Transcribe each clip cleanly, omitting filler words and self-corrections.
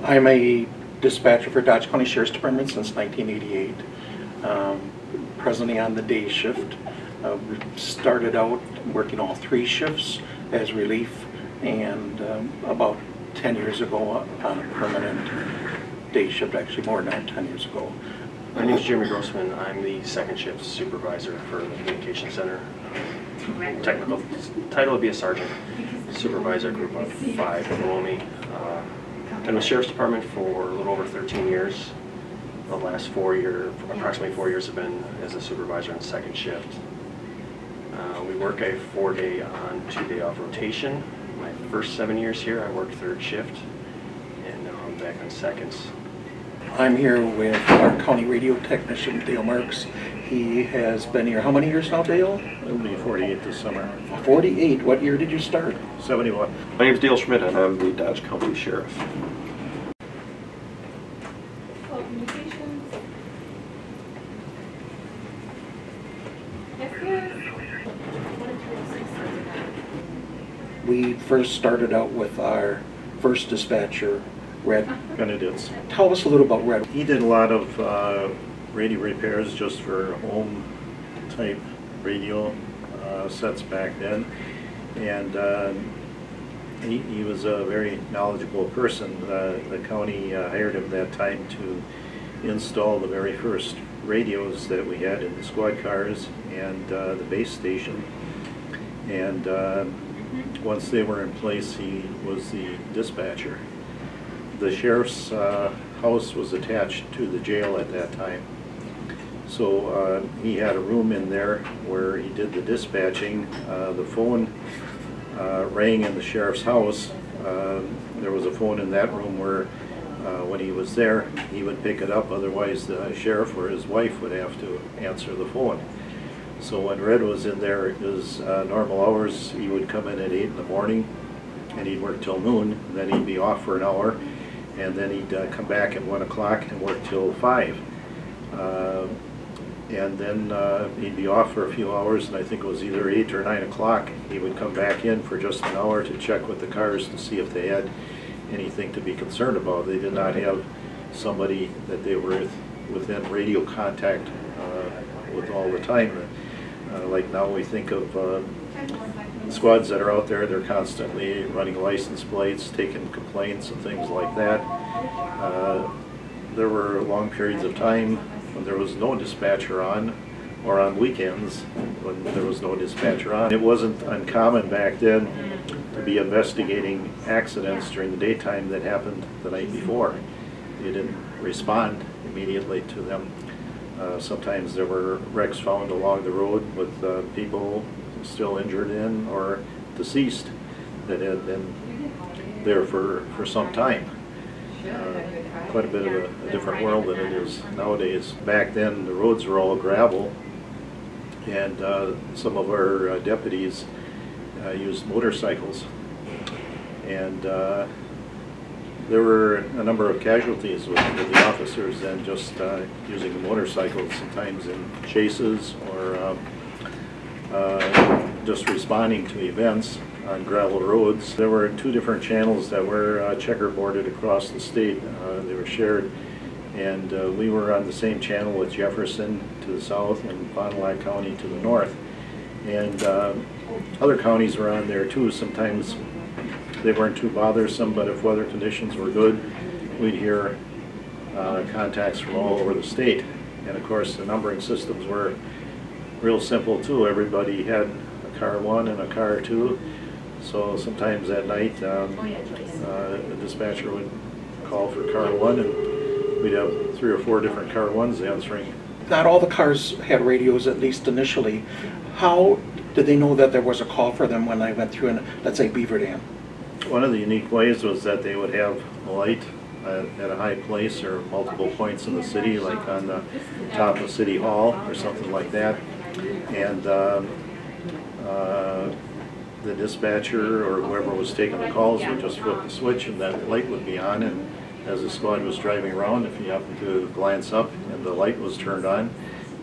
I'm a dispatcher for Dodge County Sheriff's Department since 1988. Presently on the day shift. We started out working all 3 shifts as relief, and about 10 years ago on a permanent day shift, actually more than 10 years ago. My name is Jeremy Grossman. I'm the second shift supervisor for the communication center. Technical title would be a sergeant. Supervisor, group of 5 below me. Been with the Sheriff's Department for a little over 13 years. The last approximately 4 years have been as a supervisor on second shift. We work a 4-day on, 2-day off rotation. My first 7 years here, I worked third shift, and now I'm back on seconds. I'm here with our county radio technician, Dale Marks. He has been here how many years now, Dale? It'll be 48 this summer. 48. What year did you start? 71. My name's Dale Schmidt, and I'm the Dodge County Sheriff. Communications. Yes, yes. We first started out with our first dispatcher, Red. Benedict's. Tell us a little about Red. He did a lot of radio repairs just for home type radio sets back then, and he was a very knowledgeable person. The county hired him that time to install the very first radios that we had in the squad cars and the base station, and once they were in place, he was the dispatcher. The sheriff's house was attached to the jail at that time, so he had a room in there where he did the dispatching. The phone rang in the sheriff's house. There was a phone in that room where when he was there, he would pick it up, otherwise the sheriff or his wife would have to answer the phone. So when Red was in there, his normal hours, he would come in at 8 in the morning and he'd work till noon, and then he'd be off for an hour, and then he'd come back at 1 o'clock and work till 5. And then he'd be off for a few hours, and I think it was either 8 or 9 o'clock, he would come back in for just an hour to check with the cars to see if they had anything to be concerned about. They did not have somebody that they were within radio contact with all the time. Like now we think of squads that are out there, they're constantly running license plates, taking complaints and things like that. There were long periods of time when there was no dispatcher on, or on weekends when there was no dispatcher on. It wasn't uncommon back then to be investigating accidents during the daytime that happened the night before. You didn't respond immediately to them. Sometimes there were wrecks found along the road with people still injured in or deceased that had been there for some time. Quite a bit of a different world than it is nowadays. Back then the roads were all gravel, and some of our deputies used motorcycles, and there were a number of casualties with the officers then just using the motorcycles, sometimes in chases or just responding to events on gravel roads. There were 2 different channels that were checkerboarded across the state. They were shared, and we were on the same channel with Jefferson to the south and Fond du Lac County to the north. And other counties were on there too. Sometimes they weren't too bothersome, but if weather conditions were good, we'd hear contacts from all over the state. And of course the numbering systems were real simple too. Everybody had a car 1 and a car 2. So sometimes at night the dispatcher would call for car 1, and we'd have 3 or 4 different car 1s answering. Not all the cars had radios, at least initially. How did they know that there was a call for them when I went through in, let's say, Beaver Dam? One of the unique ways was that they would have a light at a high place or multiple points in the city, like on the top of City Hall or something like that. And the dispatcher or whoever was taking the calls would just flip the switch and that light would be on, and as the squad was driving around, if he happened to glance up and the light was turned on,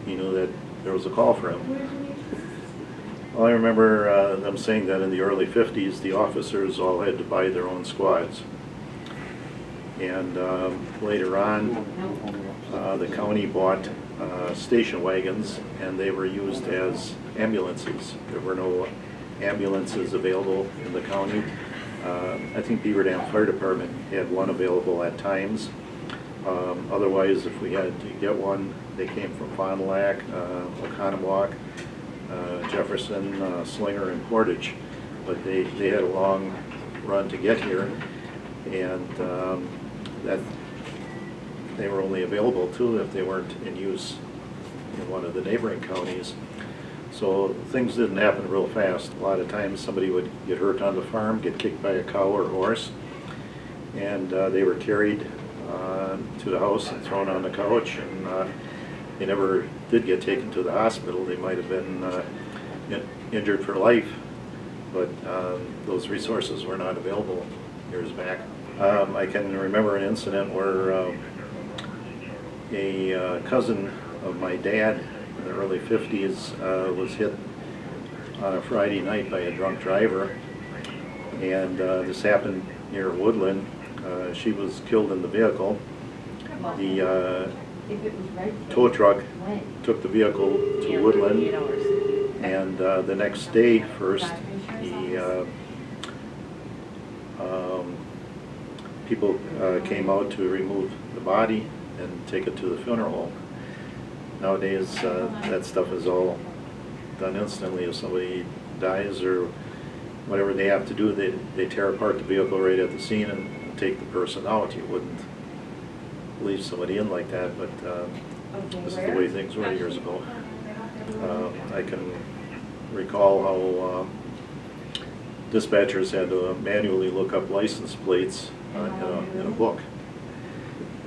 he knew that there was a call for him. Well, I remember them saying that in the early 50s the officers all had to buy their own squads. And later on, the county bought station wagons, and they were used as ambulances. There were no ambulances available in the county. I think Beaver Dam Fire Department had one available at times. Otherwise, if we had to get one, they came from Fond du Lac, Oconomowoc, Jefferson, Slinger, and Portage. But they had a long run to get here, and that they were only available too if they weren't in use in one of the neighboring counties. So things didn't happen real fast. A lot of times somebody would get hurt on the farm, get kicked by a cow or horse, and they were carried to the house and thrown on the couch, and they never did get taken to the hospital. They might have been injured for life, but those resources were not available years back. I can remember an incident where a cousin of my dad in the early 50s was hit on a Friday night by a drunk driver, and this happened near Woodland. She was killed in the vehicle. The tow truck took the vehicle to Woodland, and the next day first, people came out to remove the body and take it to the funeral home. Nowadays, that stuff is all done instantly. If somebody dies or whatever they have to do, they tear apart the vehicle right at the scene and take the person out. You wouldn't leave somebody in like that, but this is the way things were years ago. I can recall how dispatchers had to manually look up license plates in a book,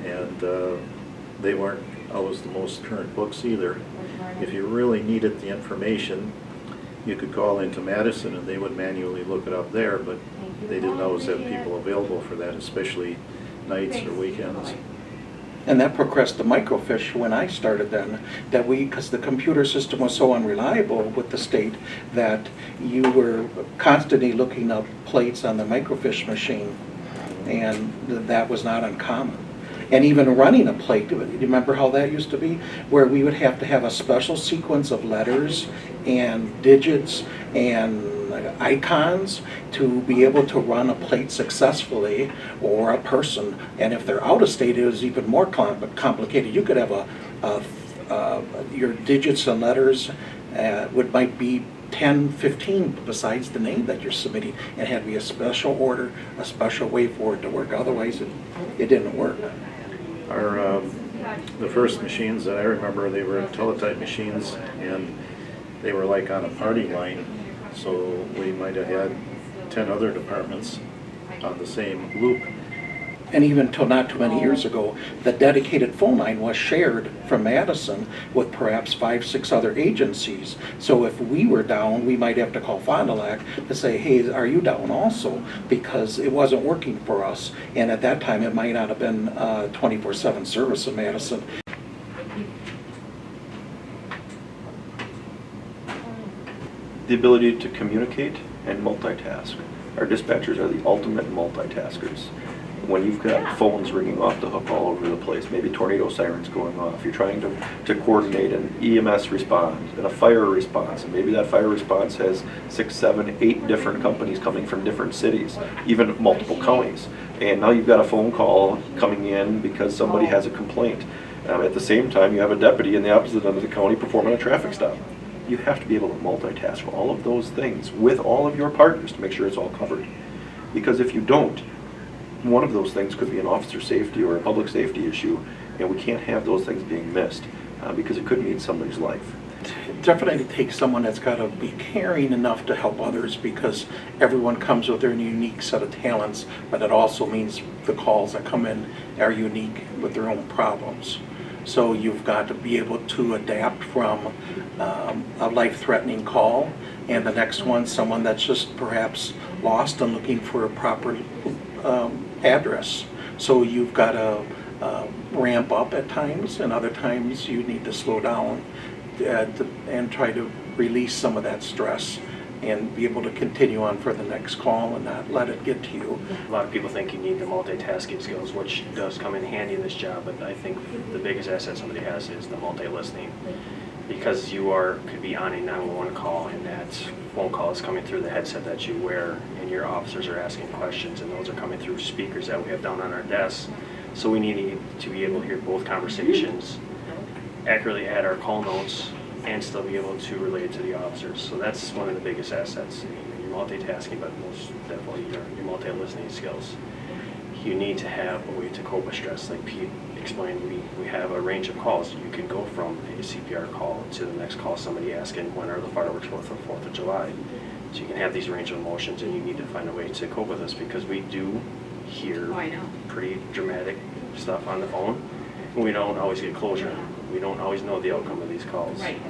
and they weren't always the most current books either. If you really needed the information, you could call into Madison and they would manually look it up there, but they didn't always have people available for that, especially nights or weekends. And that progressed the microfiche when I started then, that because the computer system was so unreliable with the state that you were constantly looking up plates on the microfiche machine, and that was not uncommon. And even running a plate, do you remember how that used to be? Where we would have to have a special sequence of letters and digits and icons to be able to run a plate successfully, or a person. And if they're out of state, it was even more complicated. You could have your digits and letters might be 10, 15 besides the name that you're submitting, and had to be a special order, a special way for it to work. Otherwise, it didn't work. The first machines that I remember, they were teletype machines, and they were like on a party line. So we might have had 10 other departments on the same loop. And even till not too many years ago, the dedicated phone line was shared from Madison with perhaps 5, 6 other agencies. So if we were down, we might have to call Fond du Lac to say, hey, are you down also? Because it wasn't working for us. And at that time, it might not have been 24/7 service in Madison. The ability to communicate and multitask. Our dispatchers are the ultimate multitaskers. When you've got phones ringing off the hook all over the place, maybe tornado sirens going off, you're trying to coordinate an EMS response and a fire response, and maybe that fire response has 6, 7, 8 different companies coming from different cities, even multiple counties. And now you've got a phone call coming in because somebody has a complaint. At the same time, you have a deputy in the opposite end of the county performing a traffic stop. You have to be able to multitask all of those things with all of your partners to make sure it's all covered. Because if you don't, one of those things could be an officer safety or a public safety issue, and we can't have those things being missed because it could mean somebody's life. It definitely takes someone that's got to be caring enough to help others, because everyone comes with their unique set of talents, but it also means the calls that come in are unique with their own problems. So you've got to be able to adapt from a life-threatening call, and the next one, someone that's just perhaps lost and looking for a proper address. So you've got to ramp up at times, and other times you need to slow down and try to release some of that stress and be able to continue on for the next call and not let it get to you. A lot of people think you need the multitasking skills, which does come in handy in this job, but I think the biggest asset somebody has is the multi-listening. Because you could be on a 911 call and that phone call is coming through the headset that you wear and your officers are asking questions and those are coming through speakers that we have down on our desks. So we need to be able to hear both conversations, accurately add our call notes, and still be able to relate to the officers. So that's one of the biggest assets. You're multitasking, but most definitely your multi-listening skills. You need to have a way to cope with stress. Like Pete explained, we have a range of calls. You can go from a CPR call to the next call, somebody asking when are the fireworks for the 4th of July. So you can have these range of emotions and you need to find a way to cope with this because we do hear pretty dramatic stuff on the phone. And we don't always get closure. We don't always know the outcome of these calls. Right.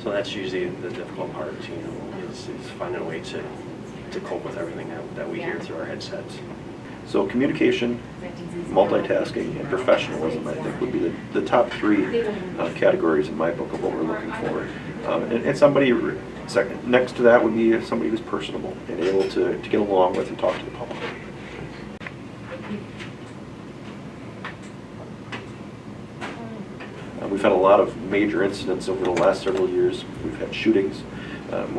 So that's usually the difficult part, is finding a way to cope with everything that we hear through our headsets. So communication, multitasking, and professionalism, I think, would be the top 3 categories in my book of what we're looking for. And somebody, next to that would be somebody who's personable and able to get along with and talk to the public. We've had a lot of major incidents over the last several years. We've had shootings.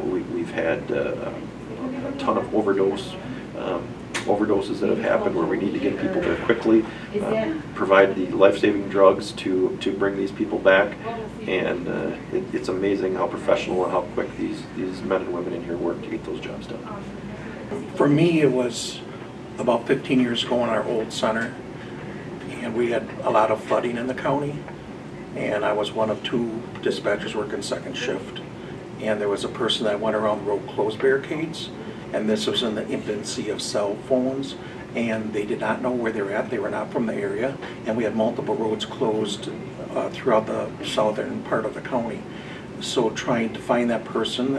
We've had a ton of overdoses that have happened where we need to get people there quickly, provide the life-saving drugs to bring these people back, and it's amazing how professional and how quick these men and women in here work to get those jobs done. For me, it was about 15 years ago in our old center, and we had a lot of flooding in the county, and I was one of 2 dispatchers working second shift, and there was a person that went around the road closed barricades, and this was in the infancy of cell phones, and they did not know where they were at. They were not from the area, and we had multiple roads closed throughout the southern part of the county. So trying to find that person,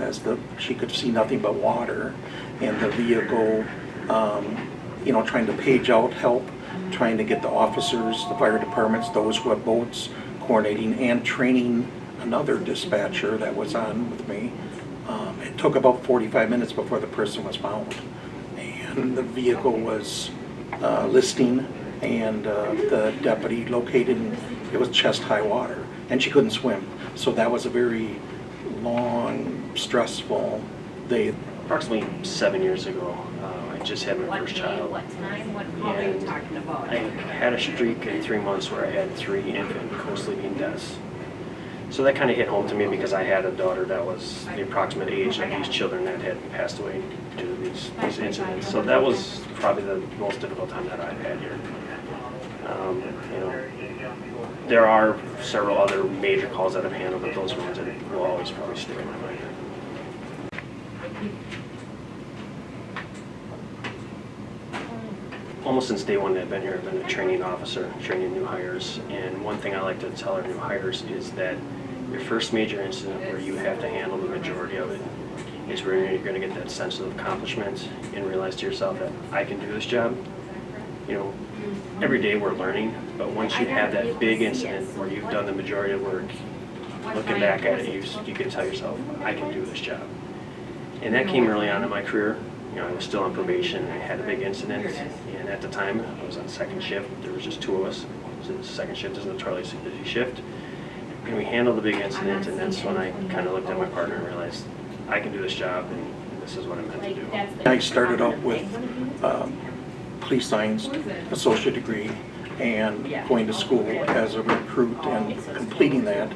she could see nothing but water, and the vehicle, trying to page out help, trying to get the officers, the fire departments, those who had boats, coordinating and training another dispatcher that was on with me. It took about 45 minutes before the person was found, and the vehicle was listing, and the deputy located, and it was chest-high water, and she couldn't swim. So that was a very long, stressful day. Approximately 7 years ago, I just had my first child. What time, what call are you talking about? I had a streak in 3 months where I had 3 infant co-sleeping deaths. So that kind of hit home to me because I had a daughter that was the approximate age of these children that had passed away due to these incidents. So that was probably the most difficult time that I've had here. There are several other major calls that I've handled, but those ones that will always probably stick in my mind. Almost since day one that I've been here, I've been a training officer, training new hires. And one thing I like to tell our new hires is that your first major incident where you have to handle the majority of it is where you're going to get that sense of accomplishment and realize to yourself that I can do this job. Every day we're learning, but once you have that big incident where you've done the majority of work, looking back at it, you can tell yourself, I can do this job. And that came early on in my career. I was still on probation, and I had a big incident, and at the time, I was on second shift. There was just 2 of us. So the second shift is a notoriously busy shift. And we handled the big incident, and that's when I kind of looked at my partner and realized, I can do this job, and this is what I'm meant to do. I started out with police science, associate degree, and going to school as a recruit and completing that.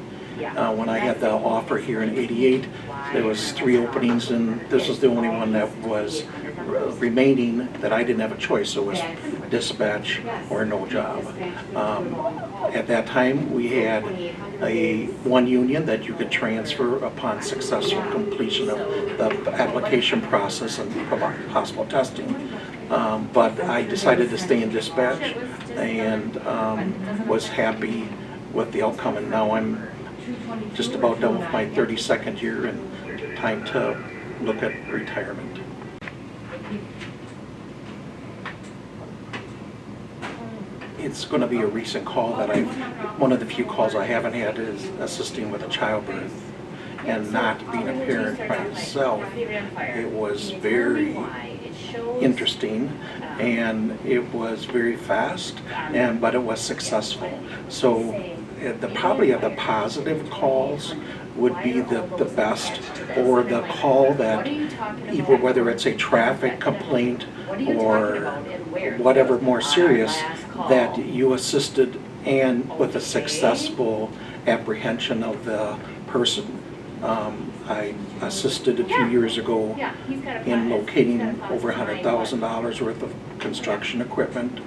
When I had the offer here in '88, there was 3 openings, and this was the only one that was remaining that I didn't have a choice. So it was dispatch or no job. At that time, we had one union that you could transfer upon successful completion of the application process and possible testing. But I decided to stay in dispatch and was happy with the outcome, and now I'm just about done with my 32nd year and time to look at retirement. It's going to be a recent call that one of the few calls I haven't had is assisting with a childbirth. and not being a parent myself, it was very interesting, and it was very fast, but it was successful. So probably the positive calls would be the best, or the call that either whether it's a traffic complaint or whatever more serious, that you assisted and with a successful apprehension of the person. I assisted a few years ago in locating over $100,000 worth of construction equipment,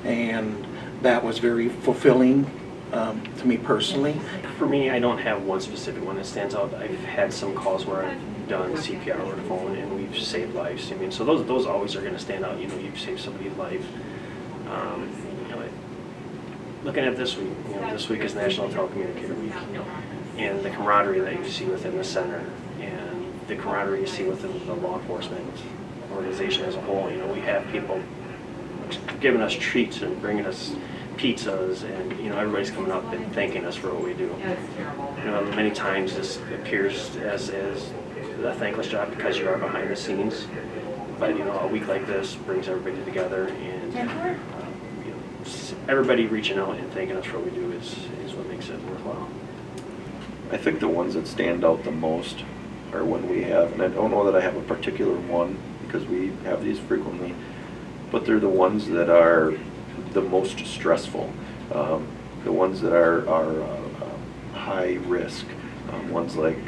and that was very fulfilling to me personally. For me, I don't have one specific one that stands out. I've had some calls where I've done CPR over the phone and we've saved lives. I mean, so those always are going to stand out. You know, you've saved somebody's life. You know, looking at this week, you know, this week is National Telecommunicator Week, and the camaraderie that you see within the center, and the camaraderie you see within the law enforcement organization as a whole. You know, we have people giving us treats and bringing us pizzas, and you know, everybody's coming up and thanking us for what we do. You know, many times this appears as a thankless job because you are behind the scenes, but you know, a week like this brings everybody together, and you know, everybody reaching out and thanking us for what we do is what makes it worthwhile. I think the ones that stand out the most are when we have, and I don't know that I have a particular one because we have these frequently, but they're the ones that are the most stressful, the ones that are high risk, ones like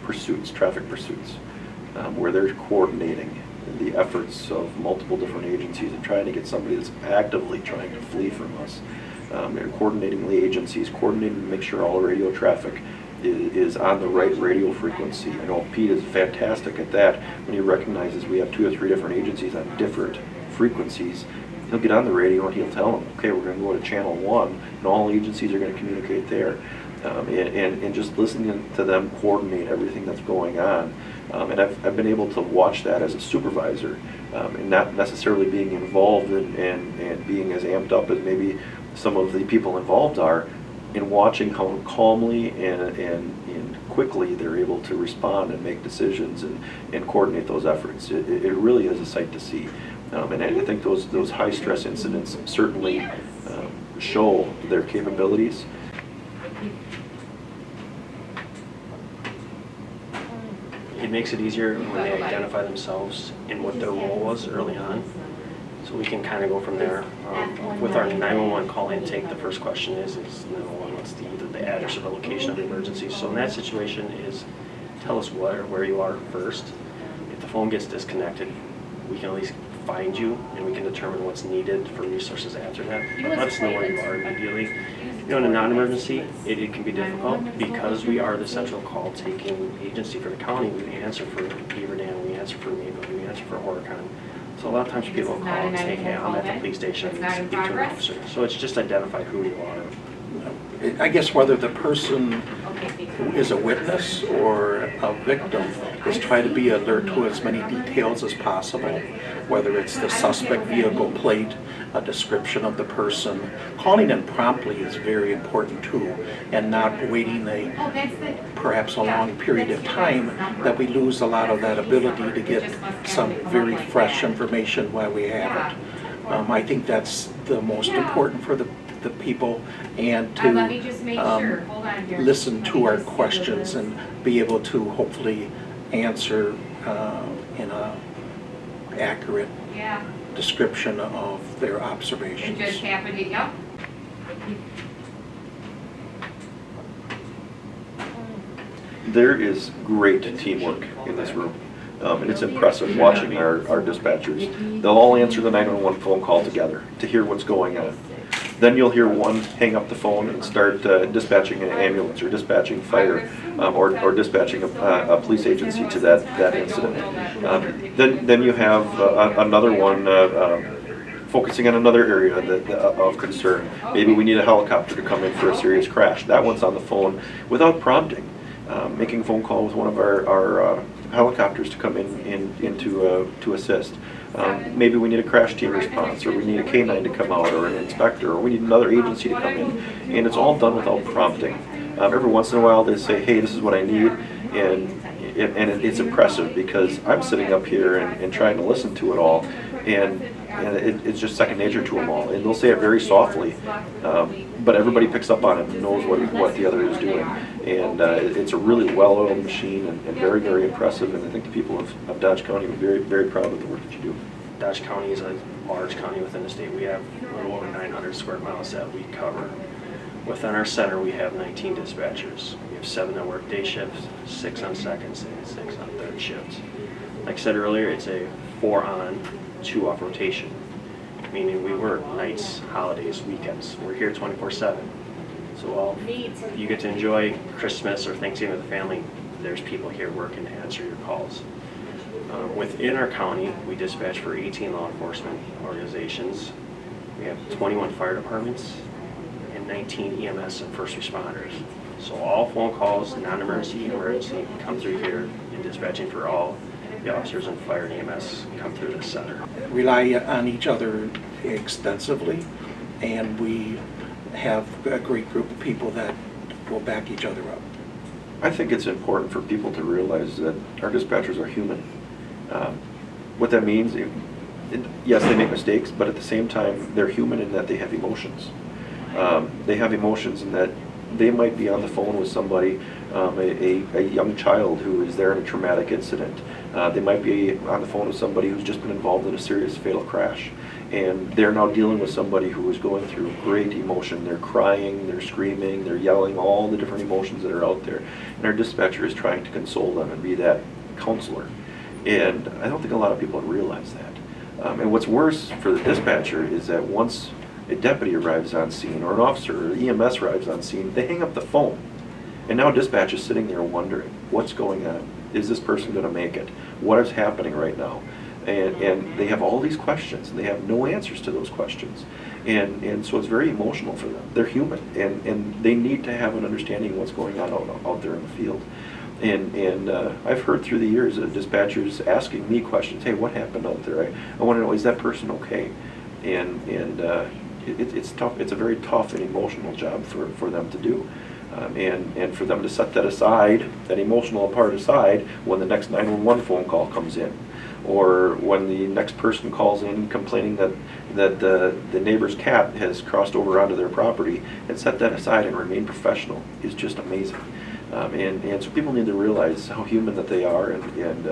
pursuits, traffic pursuits, where they're coordinating the efforts of multiple different agencies and trying to get somebody that's actively trying to flee from us. They're coordinating the agencies, coordinating to make sure all radio traffic is on the right radio frequency. I know Pete is fantastic at that when he recognizes we have 2 or 3 different agencies on different frequencies. He'll get on the radio and he'll tell them, okay, we're going to go to channel 1, and all agencies are going to communicate there. And just listening to them coordinate everything that's going on. And I've been able to watch that as a supervisor, and not necessarily being involved and being as amped up as maybe some of the people involved are, in watching how calmly and quickly they're able to respond and make decisions and coordinate those efforts. It really is a sight to see. And I think those high stress incidents certainly show their capabilities. It makes it easier when they identify themselves and what their role was early on. So we can kind of go from there. With our 911 call intake, the first question is 911, what's either the address or the location of the emergency. So in that situation is, tell us where you are first. If the phone gets disconnected, we can at least find you and we can determine what's needed for resources after that. But let us know where you are immediately. You know, in a non-emergency, it can be difficult because we are the central call-taking agency for the county. We answer for Beaver Dam, we answer for Mayville, we answer for Horicon. So a lot of times people call and say, hey, I'm at the police station, I need to speak to an officer. So it's just identify who you are. I guess whether the person is a witness or a victim is try to be alert to as many details as possible, whether it's the suspect vehicle plate, a description of the person. Calling in promptly is very important too, and not waiting perhaps a long period of time that we lose a lot of that ability to get some very fresh information while we have it. I think that's the most important for the people, and to listen to our questions and be able to hopefully answer in a accurate description of their observations. It just happened, yep. There is great teamwork in this room. And it's impressive watching our dispatchers. They'll all answer the 911 phone call together to hear what's going on. Then you'll hear one hang up the phone and start dispatching an ambulance or dispatching fire or dispatching a police agency to that incident. Then you have another one focusing on another area of concern. Maybe we need a helicopter to come in for a serious crash. That one's on the phone without prompting, making a phone call with one of our helicopters to come in to assist. Maybe we need a crash team response, or we need a K9 to come out, or an inspector, or we need another agency to come in, and it's all done without prompting. Every once in a while they say, hey, this is what I need, And it's impressive because I'm sitting up here and trying to listen to it all, and it's just second nature to them all. And they'll say it very softly, but everybody picks up on it and knows what the other is doing. And it's a really well-oiled machine and very, very impressive. And I think the people of Dodge County are very, very proud of the work that you do. Dodge County is a large county within the state. We have a little over 900 square miles that we cover. Within our center, we have 19 dispatchers. We have 7 that work day shifts, 6 on seconds, and 6 on third shifts. Like I said earlier, it's a 4 on, 2 off rotation, meaning we work nights, holidays, weekends. We're here 24/7. So while you get to enjoy Christmas or Thanksgiving with the family, there's people here working to answer your calls. Within our county, we dispatch for 18 law enforcement organizations. We have 21 fire departments and 19 EMS and first responders. So all phone calls, non-emergency, emergency, come through here, and dispatching for all the officers and fire and EMS come through this center. Rely on each other extensively, and we have a great group of people that will back each other up. I think it's important for people to realize that our dispatchers are human. What that means, yes, they make mistakes, but at the same time, they're human in that they have emotions. They have emotions in that they might be on the phone with somebody, a young child who is there in a traumatic incident. They might be on the phone with somebody who's just been involved in a serious fatal crash. And they're now dealing with somebody who is going through great emotion. They're crying, they're screaming, they're yelling, all the different emotions that are out there. And our dispatcher is trying to console them and be that counselor. And I don't think a lot of people realize that. And what's worse for the dispatcher is that once a deputy arrives on scene or an officer or EMS arrives on scene, they hang up the phone. And now dispatch is sitting there wondering, what's going on? Is this person going to make it? What is happening right now? And they have all these questions, and they have no answers to those questions. And so it's very emotional for them. They're human, and they need to have an understanding of what's going on out there in the field. And I've heard through the years of dispatchers asking me questions, hey, what happened out there? I want to know, is that person okay? And it's tough. It's a very tough and emotional job for them to do. And for them to set that aside, that emotional part aside, when the next 911 phone call comes in, or when the next person calls in complaining that the neighbor's cat has crossed over onto their property, and set that aside and remain professional is just amazing. And so people need to realize how human that they are, and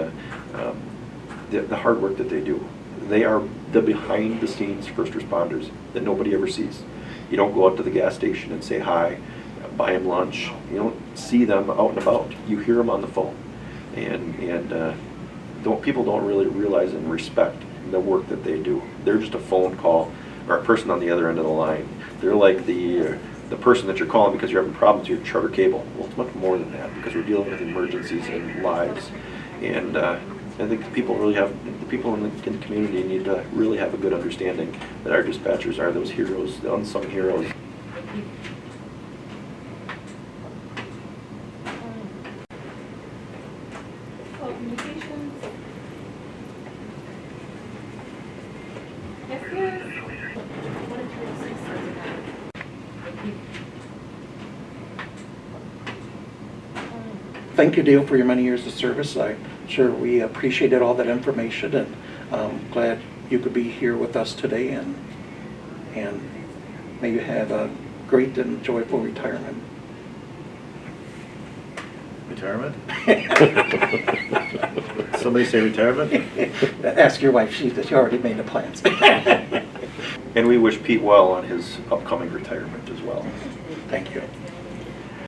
the hard work that they do. They are the behind-the-scenes first responders that nobody ever sees. You don't go out to the gas station and say hi, buy them lunch. You don't see them out and about. You hear them on the phone. People don't really realize and respect the work that they do. They're just a phone call or a person on the other end of the line. They're like the person that you're calling because you're having problems with your charter cable. Well, it's much more than that, because we're dealing with emergencies and lives. And I think the people in the community need to really have a good understanding that our dispatchers are those heroes, the unsung heroes. Communications. Yes, yes. Thank you, Dale, for your many years of service. I'm sure we appreciated all that information, and I'm glad you could be here with us today, and may you have a great and joyful retirement. Retirement? Somebody say retirement? Ask your wife, she already made the plans. And we wish Pete well on his upcoming retirement as well. Thank you.